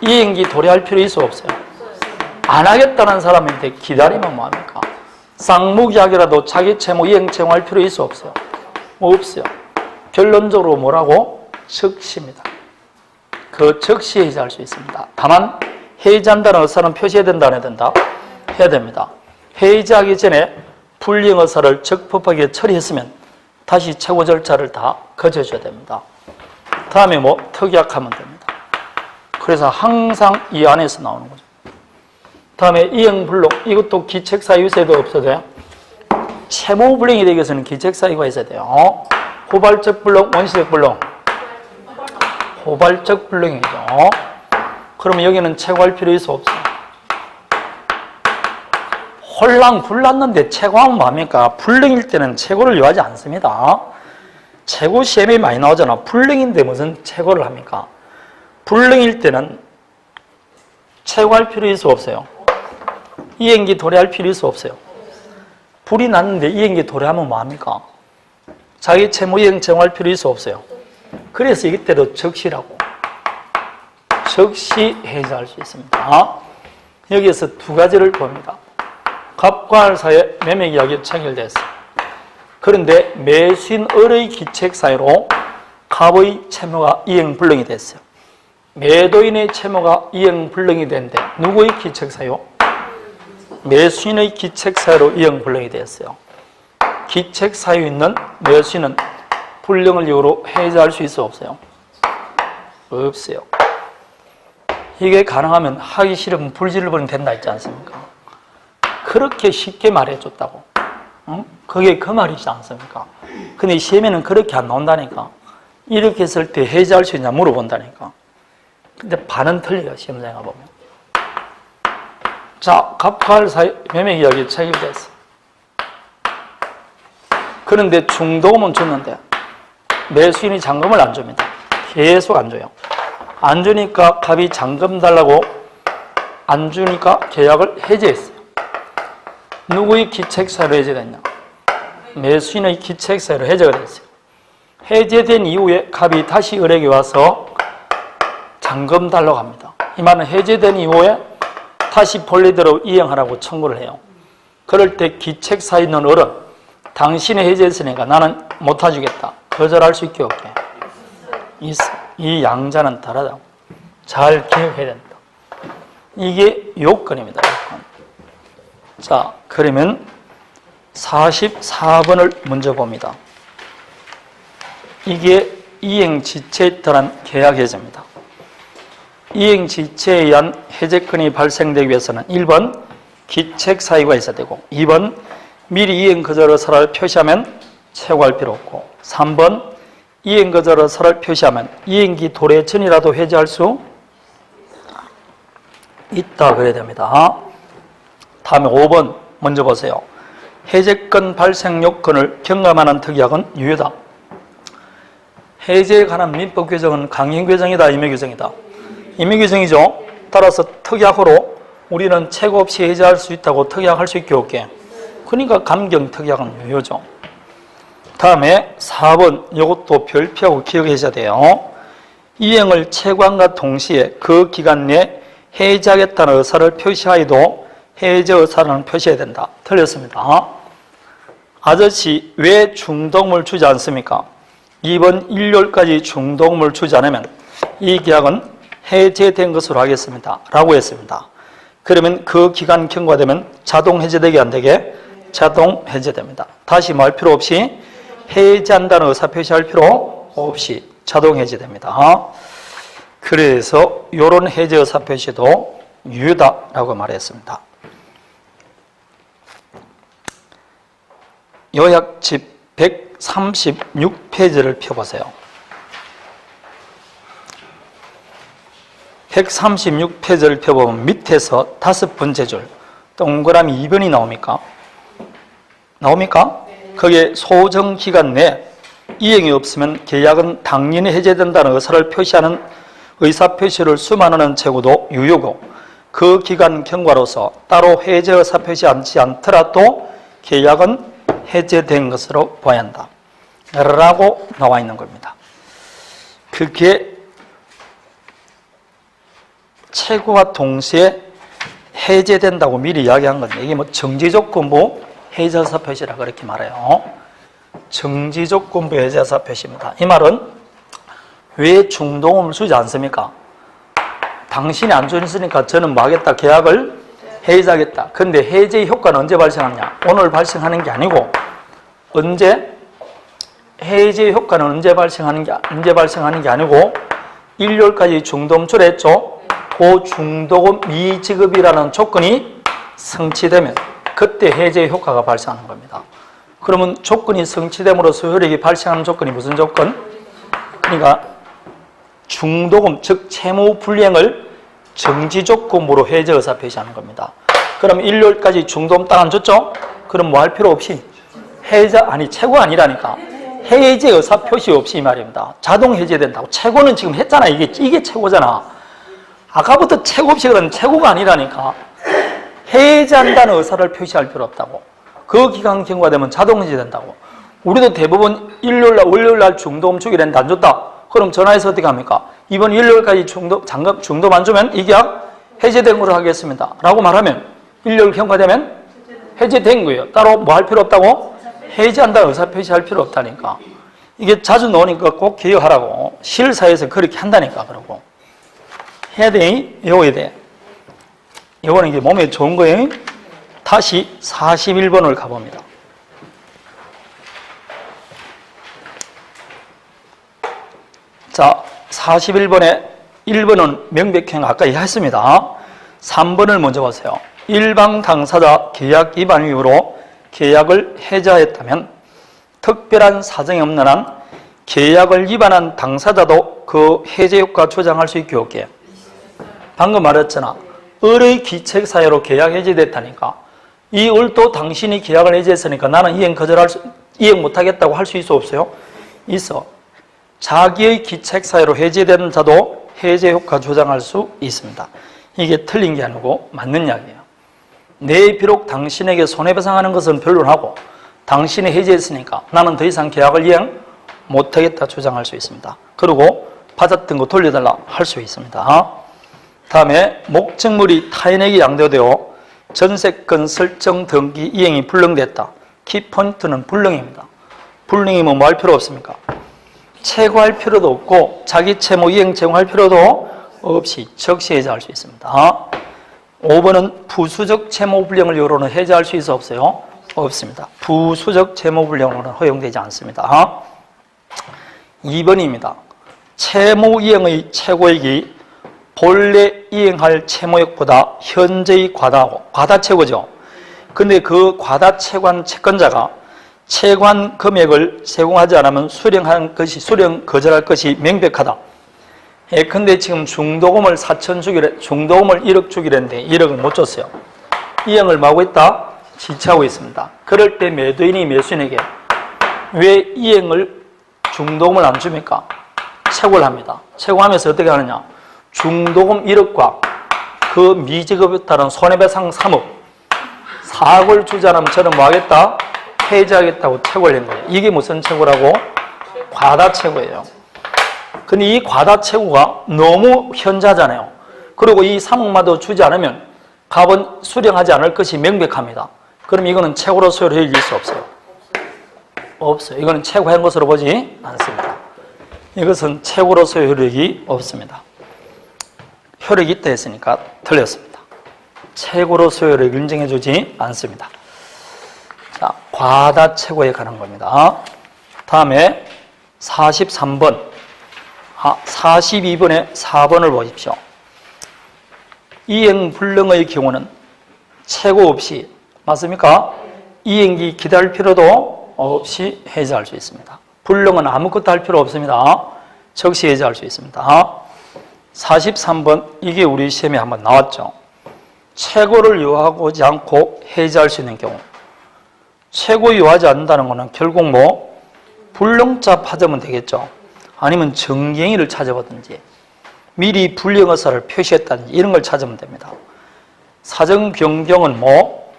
이행기 도래할 필요 있어 없어요? 안 하겠다는 사람한테 기다리면 뭐합니까? 쌍무계약이라도 자기 채무 이행 채무할 필요 있어 없어요? 없어요. 결론적으로 뭐라고? 즉시입니다. 그 즉시 해제할 수 있습니다. 다만 해제한다는 의사는 표시해야 된다 안 해야 된다? 해야 됩니다. 해제하기 전에 불이행 의사를 적법하게 처리했으면 다시 최고 절차를 다 거쳐줘야 됩니다. 다음에 뭐 특약하면 됩니다. 그래서 항상 이 안에서 나오는 거죠. 다음에 이행불능, 이것도 기책사유 있어도 없어도 돼요. 채무불능이 되기 위해서는 기책사유가 있어야 돼요. 고발적 불능, 원시적 불능. 고발적 불능이죠. 그러면 여기는 최고할 필요 있어 없어요? 홀랑 불났는데 최고하면 뭐합니까? 불능일 때는 최고를 요하지 않습니다. 최고 시험이 많이 나오잖아. 불능인데 무슨 최고를 합니까? 불능일 때는 최고할 필요 있어 없어요? 이행기 도래할 필요 있어 없어요? 불이 났는데 이행기 도래하면 뭐합니까? 자기 채무 이행 제공할 필요 있어 없어요? 그래서 이때도 적시라고. 적시 해제할 수 있습니다. 여기에서 두 가지를 봅니다. 갑과 할 사이에 매매계약이 체결됐어요. 그런데 매수인의 기책 사유로 갑의 채무가 이행불능이 됐어요. 매도인의 채무가 이행불능이 됐는데 누구의 기책사유? 매수인의 기책사유로 이행불능이 됐어요. 기책사유 있는 매수인은 불능을 이유로 해지할 수 있어 없어요? 없어요. 이게 가능하면 하기 싫으면 불지를 버리면 된다 했지 않습니까? 그렇게 쉽게 말해줬다고. 응? 그게 그 말이지 않습니까? 근데 시험에는 그렇게 안 나온다니까. 이렇게 했을 때 해지할 수 있냐 물어본다니까. 근데 반은 틀려요, 시험장에 보면. 자, 갑과할 사이 매매 계약이 체결됐어. 그런데 중도금은 줬는데 매수인이 잔금을 안 줍니다. 계속 안 줘요. 안 주니까 갑이 잔금 달라고 안 주니까 계약을 해지했어요. 누구의 기책사유로 해제됐냐? 매수인의 기책사유로 해제가 됐어요. 해제된 이후에 갑이 다시 을에게 와서 잔금 달라고 합니다. 이 말은 해제된 이후에 다시 본래대로 이행하라고 청구를 해요. 그럴 때 기책사유 있는 을은 당신이 해제했으니까 나는 못 해주겠다. 거절할 수 있게 없게. 있어. 이 양자는 다르다고. 잘 기억해야 된다. 이게 요건입니다. 요건. 자, 그러면 44번을 먼저 봅니다. 이게 이행지체에 따른 계약해제입니다. 이행지체에 의한 해제권이 발생되기 위해서는 1번 기책사유가 있어야 되고 2번 미리 이행거절 의사를 표시하면 채고할 필요 없고 3번 이행거절 의사를 표시하면 이행기 도래 전이라도 해제할 수 있다 그래야 됩니다. 다음에 5번 먼저 보세요. 해제권 발생 요건을 경감하는 특약은 유효다. 해제에 관한 민법 규정은 강행 규정이다, 임의 규정이다. 임의 규정이죠. 따라서 특약으로 우리는 채고 없이 해제할 수 있다고 특약할 수 있게 없게. 그러니까 감경 특약은 유효죠. 다음에 4번 이것도 별표하고 기억하셔야 돼요. 이행을 채권과 동시에 그 기간 내에 해제하겠다는 의사를 표시하여도 해제 의사는 표시해야 된다. 틀렸습니다. 아저씨 왜 중도금을 주지 않습니까? 이번 일요일까지 중도금을 주지 않으면 이 계약은 해제된 것으로 하겠습니다. 라고 했습니다. 그러면 그 기간 경과되면 자동 해제되게 안 되게? 자동 해제됩니다. 다시 말 필요 없이 해제한다는 의사 표시할 필요 없이 자동 해제됩니다. 그래서 이런 해제 의사 표시도 유효다라고 말했습니다. 요약집 136페이지를 펴보세요. 136페이지를 펴보면 밑에서 5번째 줄 동그라미 2번이 나옵니까? 나옵니까? 거기에 소정기간 내 이행이 없으면 계약은 당연히 해제된다는 의사를 표시하는 의사표시를 수만하는 채무도 유효고 그 기간 경과로서 따로 해제 의사 표시하지 않더라도 계약은 해제된 것으로 봐야 한다 라고 나와 있는 겁니다. 그게 채무와 동시에 해제된다고 미리 이야기한 건데 이게 뭐 정지조건부 해제사 표시라 그렇게 말해요. 정지조건부 해제사 표시입니다. 이 말은 왜 중도금을 주지 않습니까? 당신이 안 줬으니까 저는 뭐 하겠다? 계약을 해제하겠다. 근데 해제의 효과는 언제 발생하냐? 오늘 발생하는 게 아니고 언제? 해제의 효과는 언제 발생하는 게 아니고 일요일까지 중도금 출했죠. 그 중도금 미지급이라는 조건이 성취되면 그때 해제의 효과가 발생하는 겁니다. 그러면 조건이 성취됨으로써 효력이 발생하는 조건이 무슨 조건? 그러니까 중도금, 즉 채무 불이행을 정지조건으로 해제 의사 표시하는 겁니다. 그럼 일요일까지 중도금 딱 안 줬죠? 그럼 뭐 할 필요 없이 채고가 아니라니까 해제 의사 표시 없이 이 말입니다. 자동 해제된다고. 채고는 지금 했잖아. 이게 채고잖아. 아까부터 채고 없이 그러면 채고가 아니라니까. 해제한다는 의사를 표시할 필요 없다고. 그 기간 경과되면 자동 해제된다고. 우리도 대부분 일요일날, 월요일날 중도금 주기로 했는데 안 줬다. 그럼 전화해서 어떻게 합니까? 이번 일요일까지 중도금 안 주면 이 계약 해제된 걸로 하겠습니다. 라고 말하면 일요일 경과되면 해제된 거예요. 따로 뭐 할 필요 없다고? 해제한다는 의사 표시할 필요 없다니까. 이게 자주 나오니까 꼭 기억하라고. 실사에서 그렇게 한다니까. 그러고 해야 돼. 외워야 돼. 이거는 이게 몸에 좋은 거예요. 다시 41번을 가봅니다. 자, 41번에 1번은 명백행 아까 했습니다. 3번을 먼저 보세요. 일방 당사자 계약 위반 이유로 계약을 해지하였다면 특별한 사정이 없는 한 계약을 위반한 당사자도 그 해제 효과 주장할 수 있게 없게. 방금 말했잖아. 을의 기책 사유로 계약 해지됐다니까. 이 을도 당신이 계약을 해지했으니까 나는 이행 못하겠다고 할 수 있어 없어요? 있어. 자기의 기책 사유로 해지된 자도 해제 효과 주장할 수 있습니다. 이게 틀린 게 아니고 맞는 이야기예요. 내 비록 당신에게 손해배상하는 것은 변론하고 당신이 해지했으니까 나는 더 이상 계약을 이행 못하겠다 주장할 수 있습니다. 그리고 받았던 거 돌려달라 할 수 있습니다. 다음에 목적물이 타인에게 양도되어 전세권 설정 등기 이행이 불능됐다. 키포인트는 불능입니다. 불능이면 뭐 할 필요 없습니까? 채고할 필요도 없고 자기 채무 이행 제공할 필요도 없이 즉시 해제할 수 있습니다. 5번은 부수적 채무불량을 이유로는 해제할 수 있어 없어요? 없습니다. 부수적 채무불량으로는 허용되지 않습니다. 2번입니다. 채무 이행의 최고액이 본래 이행할 채무액보다 현재의 과다채고죠. 근데 그 과다채관 채권자가 채관 금액을 제공하지 않으면 수령 거절할 것이 명백하다. 근데 지금 중도금을 4천 주기로, 중도금을 1억 주기로 했는데 1억을 못 줬어요. 이행을 마구 했다? 지체하고 있습니다. 그럴 때 매도인이 매수인에게 왜 이행을 중도금을 안 줍니까? 채고를 합니다. 채고하면서 어떻게 하느냐? 중도금 1억과 그 미지급에 따른 손해배상 3억 4억을 주지 않으면 저는 뭐 하겠다? 해지하겠다고 채고를 한 거예요. 이게 무슨 채고라고? 과다채고예요. 근데 이 과다채고가 너무 현저하잖아요. 그리고 이 3억마도 주지 않으면 값은 수령하지 않을 것이 명백합니다. 그럼 이거는 채고로 소요를 이길 수 없어요. 없어요. 이거는 채고한 것으로 보지 않습니다. 이것은 채고로 소요 효력이 없습니다. 효력이 있다 했으니까 틀렸습니다. 채고로 소요 효력을 인정해주지 않습니다. 자, 과다채고에 관한 겁니다. 다음에 43번, 42번에 4번을 보십시오. 이행불능의 경우는 채고 없이, 맞습니까? 이행기 기다릴 필요도 없이 해제할 수 있습니다. 불능은 아무것도 할 필요 없습니다. 즉시 해제할 수 있습니다. 43번, 이게 우리 시험에 한번 나왔죠. 채고를 요하지 않고 해제할 수 있는 경우. 채고 요하지 않는다는 것은 결국 뭐 불능자 찾으면 되겠죠. 아니면 정갱이를 찾아보든지 미리 불령 의사를 표시했다든지 이런 걸 찾으면 됩니다. 사정 변경은 뭐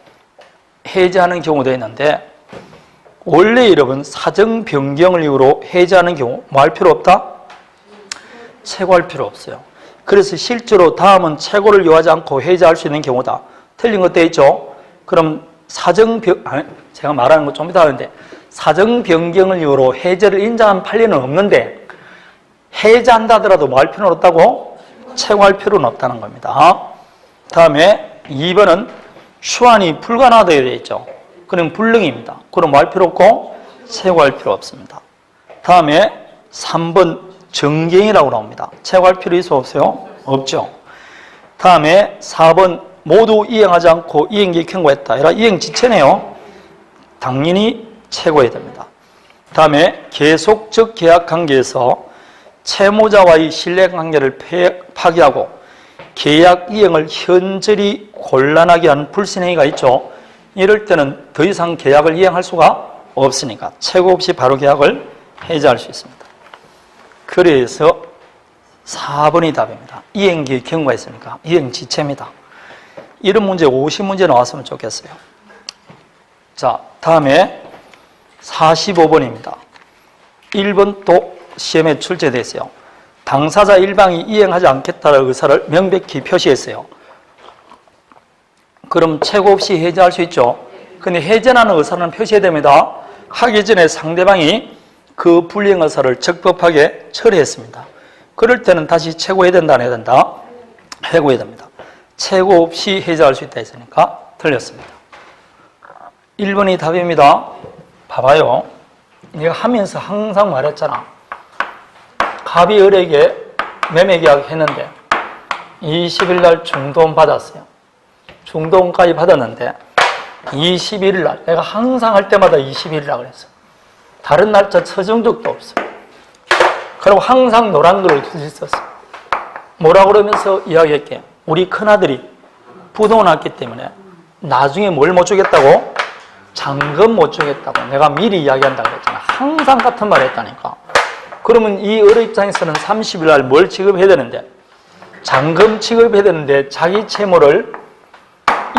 해제하는 경우도 있는데 원래 이름은 사정 변경을 이유로 해제하는 경우 뭐 할 필요 없다? 채고할 필요 없어요. 그래서 실제로 다음은 채고를 요하지 않고 해제할 수 있는 경우다. 틀린 것 돼 있죠? 그럼 제가 말하는 거 좀 이따 하는데 사정 변경을 이유로 해제를 인정한 판례는 없는데 해제한다 하더라도 뭐 할 필요는 없다고? 채고할 필요는 없다는 겁니다. 다음에 2번은 휴환이 불가능하다고 되어 있죠. 그럼 불능입니다. 그럼 뭐 할 필요 없고 채고할 필요 없습니다. 다음에 3번 정갱이라고 나옵니다. 채고할 필요 있어 없어요? 없죠. 다음에 4번 모두 이행하지 않고 이행기 경고했다. 아니라 이행 지체네요. 당연히 채고해야 됩니다. 다음에 계속적 계약 관계에서 채무자와의 신뢰관계를 파기하고 계약 이행을 현저히 곤란하게 하는 불신행위가 있죠. 이럴 때는 더 이상 계약을 이행할 수가 없으니까 채고 없이 바로 계약을 해지할 수 있습니다. 그래서 4번이 답입니다. 이행기 경고가 있으니까 이행 지체입니다. 이런 문제 50문제 나왔으면 좋겠어요. 자, 다음에 45번입니다. 1번 또 시험에 출제됐어요. 당사자 일방이 이행하지 않겠다는 의사를 명백히 표시했어요. 그럼 채고 없이 해제할 수 있죠. 근데 해제하는 의사는 표시해야 됩니다. 하기 전에 상대방이 그 불이행 의사를 적법하게 처리했습니다. 그럴 때는 다시 체고해야 된다, 안 해야 된다? 해고해야 됩니다. 체고 없이 해제할 수 있다 했으니까 틀렸습니다. 1번이 답입니다. 봐봐요. 내가 하면서 항상 말했잖아. 갑이 을에게 매매계약 했는데 20일 날 중도금 받았어요. 중도금까지 받았는데 21일 날, 내가 항상 할 때마다 21일이라고 그랬어. 다른 날짜 쳐준 적도 없어. 그리고 항상 노란 글을 썼어. 뭐라고 그러면서 이야기할게. 우리 큰아들이 부동을 났기 때문에 나중에 뭘 못 주겠다고? 잔금 못 주겠다고 내가 미리 이야기한다고 그랬잖아. 항상 같은 말 했다니까. 그러면 이 어른 입장에서는 30일 날 뭘 지급해야 되는데, 잔금 지급해야 되는데 자기 채무를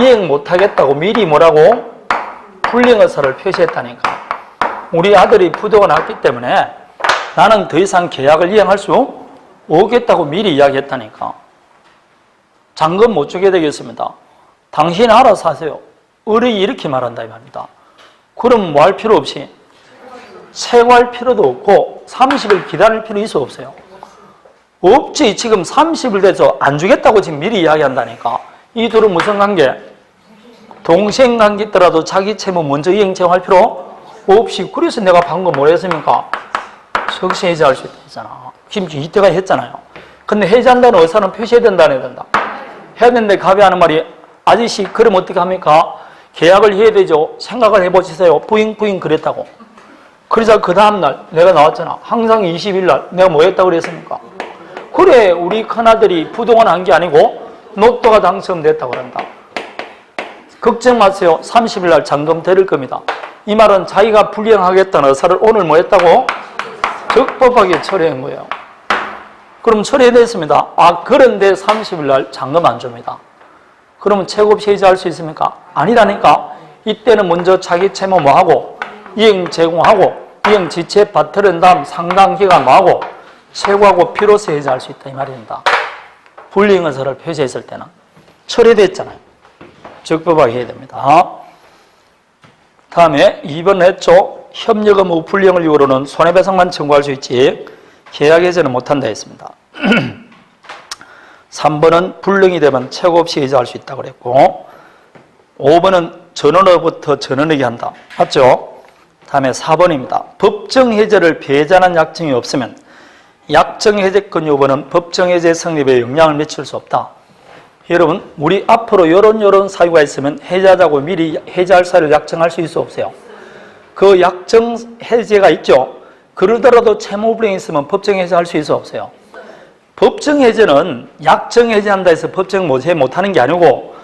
이행 못 하겠다고 미리 뭐라고? 불이행 의사를 표시했다니까. 우리 아들이 부도가 났기 때문에 나는 더 이상 계약을 이행할 수 없겠다고 미리 이야기했다니까. 잔금 못 주게 되겠습니다. 당신이 알아서 하세요. 어른이 이렇게 말한다 이 말입니다. 그럼 뭐 할 필요 없이 체고할 필요도 없고 30일 기다릴 필요 있어 없어요? 없지. 지금 30일 돼서 안 주겠다고 지금 미리 이야기한다니까. 이 둘은 무슨 관계? 동생 관계더라도 자기 채무 먼저 이행 제공할 필요 없이. 그래서 내가 방금 뭘 했습니까? 적시 해제할 수 있다 했잖아. 지금 이때가 했잖아요. 근데 해제한다는 의사는 표시해야 된다 안 해야 된다? 해야 되는데 갑이 하는 말이, 아저씨 그럼 어떻게 합니까? 계약을 해야 되죠. 생각을 해보시세요. 부잉 그랬다고. 그러자 그 다음날 내가 나왔잖아. 항상 20일 날 내가 뭐 했다고 그랬습니까? 그래, 우리 큰아들이 부동은 한 게 아니고 로또가 당첨됐다고 그런다. 걱정 마세요. 30일 날 잔금 드릴 겁니다. 이 말은 자기가 불이행하겠다는 의사를 오늘 뭐 했다고? 적법하게 처리한 거예요. 그럼 처리됐습니다. 아, 그런데 30일 날 잔금 안 줍니다. 그러면 체고 없이 해제할 수 있습니까? 아니라니까. 이때는 먼저 자기 채무 뭐하고 이행 제공하고 이행 지체 받들은 다음 상당 기간 뭐하고 체고하고 비로소 해제할 수 있다 이 말입니다. 불이행 의사를 표시했을 때는 처리됐잖아요. 적법하게 해야 됩니다. 다음에 2번 했죠. 협력 의무 불이행을 이유로는 손해배상만 청구할 수 있지 계약 해제는 못한다 했습니다. 3번은 불능이 되면 체고 없이 해제할 수 있다고 그랬고, 5번은 전원으로부터 전원에게 한다. 맞죠? 다음에 4번입니다. 법정 해제를 배제하는 약정이 없으면 약정 해제권 여부는 법정 해제 성립에 영향을 미칠 수 없다. 여러분, 우리 앞으로 이런 사유가 있으면 해제하자고 미리 해제할 사유를 약정할 수 있어 없어요? 그 약정 해제가 있죠? 그러더라도 채무 불이행이 있으면 법정 해제할 수 있어 없어요? 법정 해제는 약정 해제한다 해서 법정 해제 못하는 게 아니고,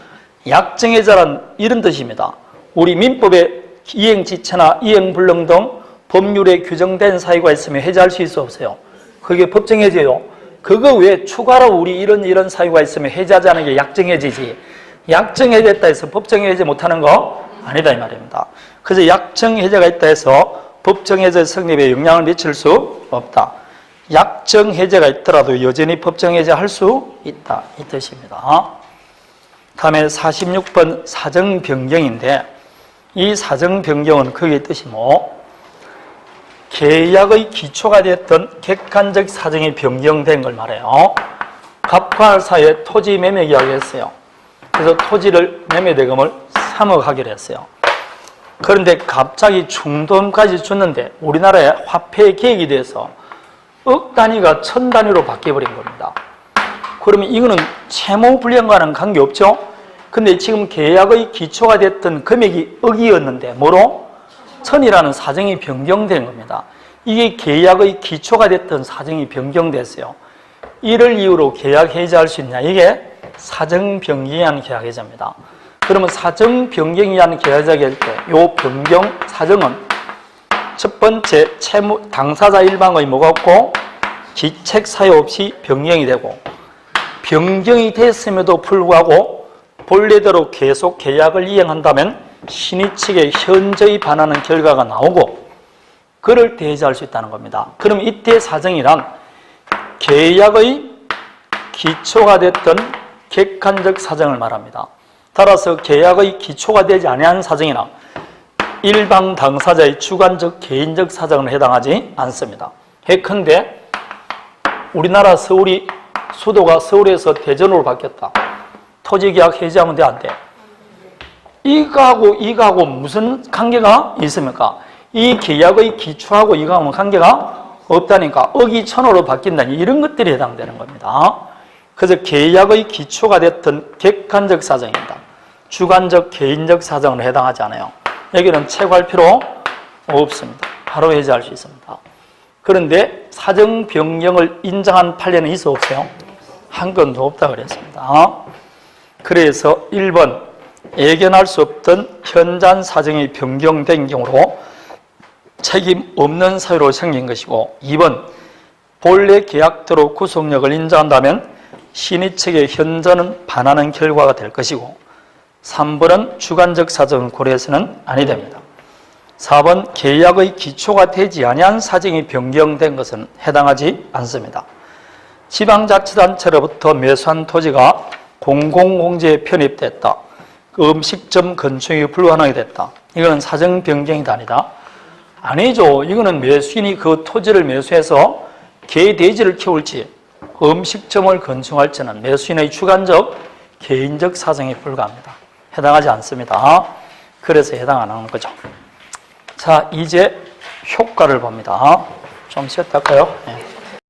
약정 해제란 이런 뜻입니다. 우리 민법에 이행지체나 이행불능 등 법률에 규정된 사유가 있으면 해제할 수 있어 없어요? 그게 법정 해제요. 그거 외에 추가로 우리 이런 사유가 있으면 해제하지 않은 게 약정 해제지. 약정 해제했다 해서 법정 해제 못하는 거 아니다 이 말입니다. 그래서 약정 해제가 있다 해서 법정 해제 성립에 영향을 미칠 수 없다. 약정 해제가 있더라도 여전히 법정 해제할 수 있다 이 뜻입니다. 다음에 46번 사정 변경인데, 이 사정 변경은 그게 뜻이 뭐? 계약의 기초가 됐던 객관적 사정이 변경된 걸 말해요. 갑과 알 사이에 토지 매매 계약을 했어요. 그래서 토지를 매매대금을 3억 하기로 했어요. 그런데 갑자기 중도금까지 줬는데 우리나라에 화폐 계획이 돼서 억 단위가 1000 단위로 바뀌어버린 겁니다. 그러면 이거는 채무 불이행과는 관계없죠? 근데 지금 계약의 기초가 됐던 금액이 억이었는데 뭐로? 1000이라는 사정이 변경된 겁니다. 이게 계약의 기초가 됐던 사정이 변경됐어요. 이를 이유로 계약 해제할 수 있냐? 이게 사정 변경에 의한 계약 해제입니다. 그러면 사정 변경에 의한 계약 해제할 때 이 변경 사정은 첫 번째 채무 당사자 일방의 뭐가 없고 기책 사유 없이 변경이 되고, 변경이 됐음에도 불구하고 본래대로 계속 계약을 이행한다면 신의 측에 현저히 반하는 결과가 나오고, 그럴 때 해제할 수 있다는 겁니다. 그럼 이때 사정이란 계약의 기초가 됐던 객관적 사정을 말합니다. 따라서 계약의 기초가 되지 아니한 사정이나 일방 당사자의 주관적 개인적 사정은 해당하지 않습니다. 예컨대 우리나라 서울이 수도가 서울에서 대전으로 바뀌었다. 토지계약 해지하면 돼, 안 돼? 이거하고 무슨 관계가 있습니까? 이 계약의 기초하고 이거하고 관계가 없다니까. 억이천호로 바뀐다니 이런 것들이 해당되는 겁니다. 그래서 계약의 기초가 됐던 객관적 사정입니다. 주관적 개인적 사정은 해당하지 않아요. 여기는 체고할 필요 없습니다. 바로 해지할 수 있습니다. 그런데 사정 변경을 인정한 판례는 있어 없어요? 한 건도 없다 그랬습니다. 그래서 1번 예견할 수 없던 현장 사정이 변경된 경우로 책임 없는 사유로 생긴 것이고, 2번 본래 계약대로 구속력을 인정한다면 신의 측의 현저는 반하는 결과가 될 것이고, 3번은 주관적 사정을 고려해서는 아니 됩니다. 4번 계약의 기초가 되지 아니한 사정이 변경된 것은 해당하지 않습니다. 지방자치단체로부터 매수한 토지가 공공공재에 편입됐다. 음식점 건축이 불가능하게 됐다. 이거는 사정 변경이다 아니다? 아니죠. 이거는 매수인이 그 토지를 매수해서 개, 돼지를 키울지 음식점을 건축할지는 매수인의 주관적, 개인적 사정에 불과합니다. 해당하지 않습니다. 그래서 해당 안 하는 거죠. 자, 이제 효과를 봅니다. 좀 쉬었다 할까요? 네.